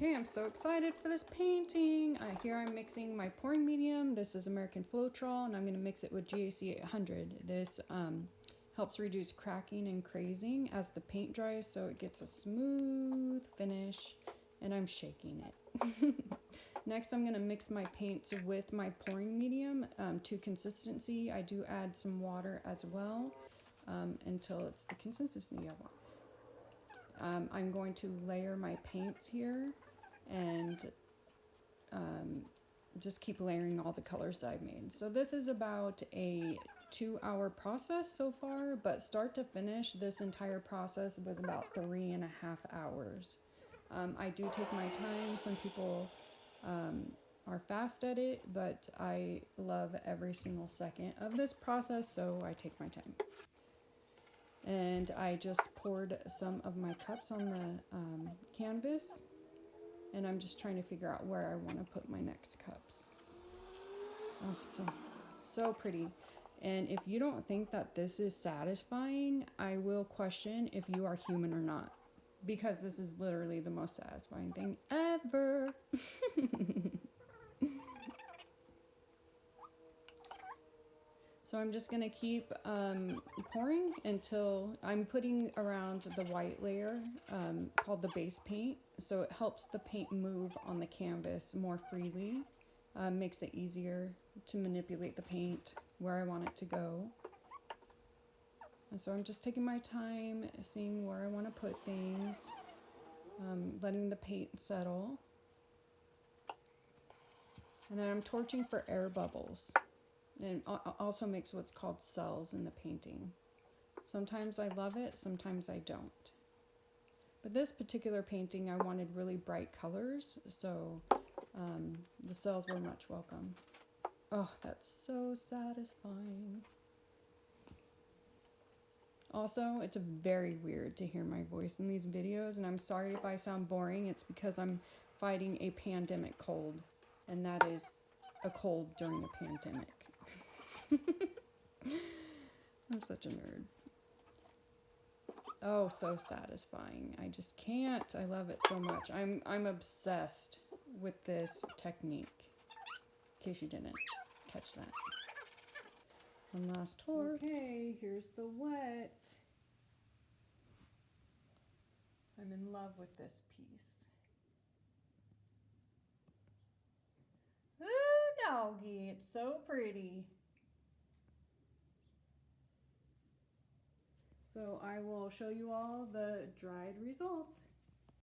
Okay, I'm so excited for this painting. Here I'm mixing my pouring medium. This is American Floetrol, and I'm going to mix it with GAC 800. This helps reduce cracking and crazing as the paint dries, so it gets a smooth finish, and I'm shaking it. Next, I'm going to mix my paints with my pouring medium to consistency. I do add some water as well until it's the consistency I want. I'm going to layer my paints here and just keep layering all the colors that I've made. So this is about a 2-hour process so far, but start to finish, this entire process was about 3.5 hours. I do take my time. Some people are fast at it, but I love every single second of this process, so I take my time. And I just poured some of my cups on the canvas, and I'm just trying to figure out where I want to put my next cups. Oh, so pretty. And if you don't think that this is satisfying, I will question if you are human or not, because this is literally the most satisfying thing ever. So I'm just going to keep pouring until I'm putting around the white layer called the base paint. So it helps the paint move on the canvas more freely, makes it easier to manipulate the paint where I want it to go. And so I'm just taking my time, seeing where I want to put things, letting the paint settle. And then I'm torching for air bubbles. And also makes what's called cells in the painting. Sometimes I love it, sometimes I don't. But this particular painting, I wanted really bright colors, so the cells were much welcome. Oh, that's so satisfying. Also, it's very weird to hear my voice in these videos, and I'm sorry if I sound boring. It's because I'm fighting a pandemic cold, and that is a cold during a pandemic. I'm such a nerd. Oh, so satisfying. I just can't. I love it so much. I'm obsessed with this technique. In case you didn't catch that. One last torch. Okay, here's the wet. I'm in love with this piece. Ooh, doggy, it's so pretty. So I will show you all the dried result.